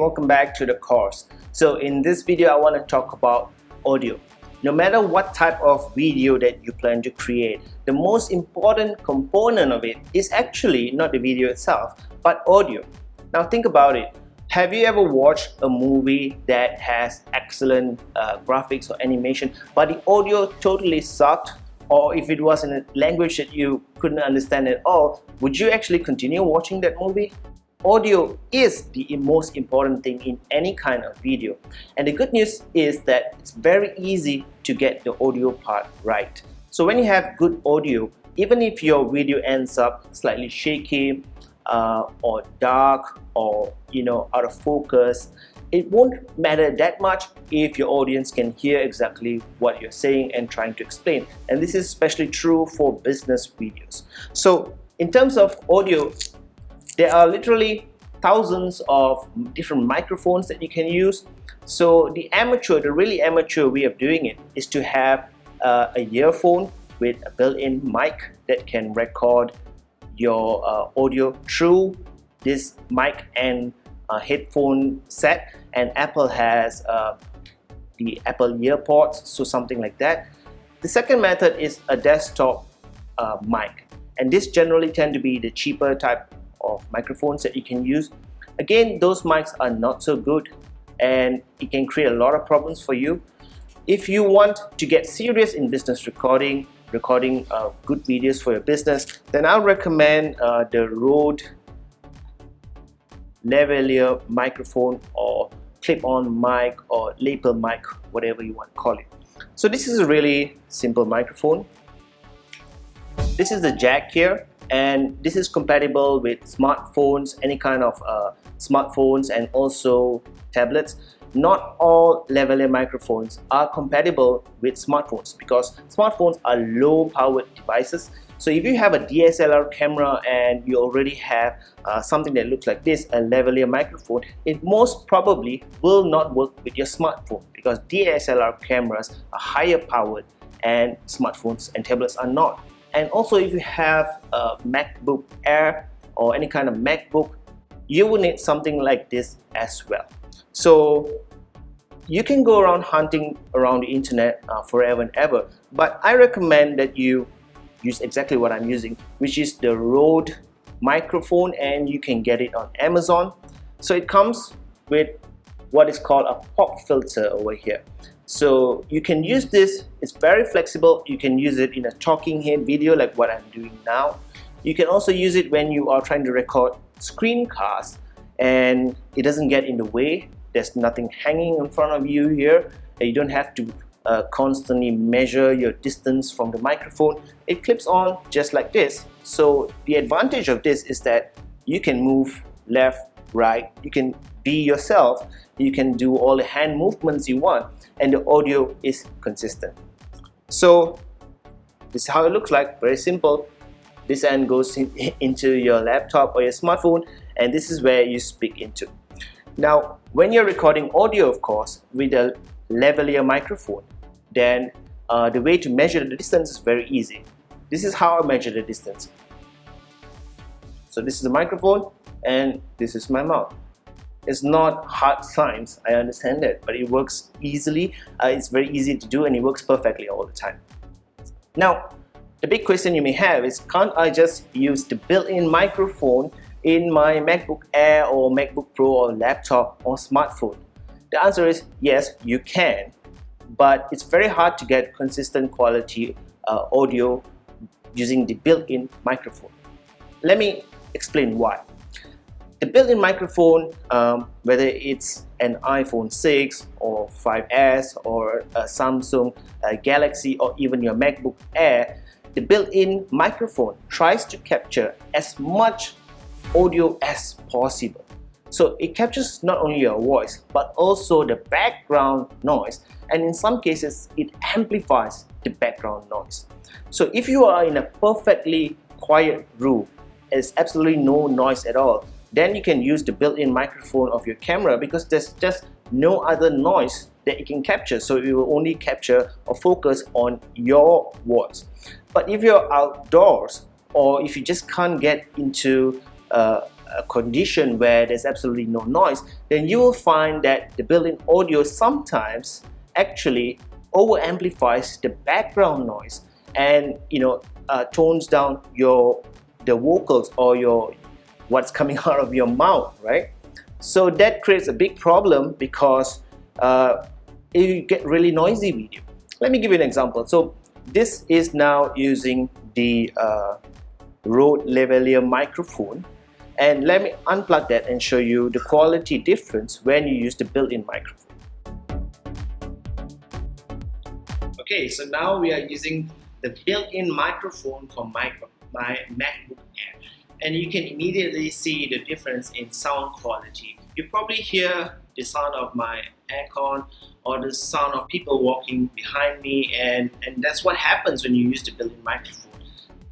welcome back to the course. So in this video I want to talk about audio. No matter what type of video that you plan to create, the most important component of it is actually not the video itself, but audio. Now think about it. Have you ever watched a movie that has excellent graphics or animation, but the audio totally sucked? Or if it was in a language that you couldn't understand at all, would you actually continue watching that movie? Audio is the most important thing in any kind of video. And the good news is that it's very easy to get the audio part right. So when you have good audio, even if your video ends up slightly shaky or dark or out of focus, it won't matter that much if your audience can hear exactly what you're saying and trying to explain. And this is especially true for business videos. So in terms of audio, there are literally thousands of different microphones that you can use. So the really amateur way of doing it is to have a earphone with a built-in mic that can record your audio through this mic and headphone set. And Apple has the Apple EarPods, so something like that. The second method is a desktop mic, and this generally tend to be the cheaper type of microphones that you can use. Again, those mics are not so good and it can create a lot of problems for you. If you want to get serious in business recording good videos for your business, then I would recommend the Rode lavalier microphone or clip-on mic or lapel mic, whatever you want to call it. So this is a really simple microphone. This is the jack here, and this is compatible with smartphones, any kind of smartphones, and also tablets. Not all lavalier microphones are compatible with smartphones because smartphones are low powered devices. So if you have a DSLR camera and you already have something that looks like this, a lavalier microphone, it most probably will not work with your smartphone because DSLR cameras are higher powered and smartphones and tablets are not. And also if you have a MacBook Air or any kind of MacBook, you will need something like this as well. So you can go around hunting around the internet forever and ever, but I recommend that you use exactly what I'm using, which is the Rode microphone, and you can get it on Amazon. So it comes with what is called a pop filter over here. So you can use this, it's very flexible. You can use it in a talking head video like what I'm doing now. You can also use it when you are trying to record screencasts and it doesn't get in the way. There's nothing hanging in front of you here. You don't have to constantly measure your distance from the microphone. It clips on just like this. So the advantage of this is that you can move left, right, you can be yourself, you can do all the hand movements you want, and the audio is consistent. So this is how it looks like, very simple. This end goes into your laptop or your smartphone, and this is where you speak into. Now when you're recording audio, of course, with a lavalier microphone, then the way to measure the distance is very easy. This is how I measure the distance. So this is the microphone and this is my mouth. It's not hard science, I understand that, but it works easily. It's very easy to do and it works perfectly all the time. Now the big question you may have is, can't I just use the built-in microphone in my MacBook Air or MacBook Pro or laptop or smartphone? The answer is yes, you can, but it's very hard to get consistent quality audio using the built-in microphone. Let me explain why. The built-in microphone, whether it's an iPhone 6 or 5S or a Samsung Galaxy or even your MacBook Air, the built-in microphone tries to capture as much audio as possible. So it captures not only your voice but also the background noise, and in some cases it amplifies the background noise. So if you are in a perfectly quiet room, there's absolutely no noise at all, then you can use the built-in microphone of your camera because there's just no other noise that it can capture, so it will only capture or focus on your voice. But if you're outdoors or if you just can't get into a condition where there's absolutely no noise, then you will find that the built-in audio sometimes actually over amplifies the background noise and tones down the vocals or what's coming out of your mouth, right? So that creates a big problem because you get really noisy video. Let me give you an example. So this is now using the Rode lavalier microphone, and let me unplug that and show you the quality difference when you use the built-in microphone. Okay, so now we are using the built-in microphone for my MacBook Air, and you can immediately see the difference in sound quality. You probably hear the sound of my aircon or the sound of people walking behind me, and that's what happens when you use the built-in microphone.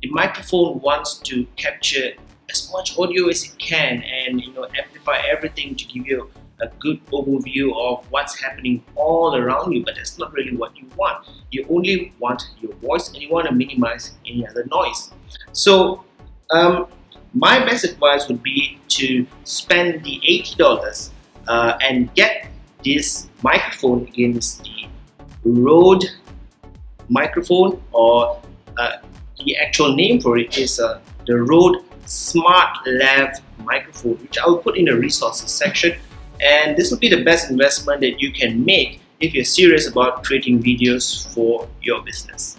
The microphone wants to capture as much audio as it can and amplify everything to give you a good overview of what's happening all around you, but that's not really what you want. You only want your voice and you want to minimize any other noise. So my best advice would be to spend the $80 and get this microphone. Again, it's the Rode microphone, or the actual name for it is the Rode Smart Lav microphone, which I will put in the resources section. And this will be the best investment that you can make if you're serious about creating videos for your business.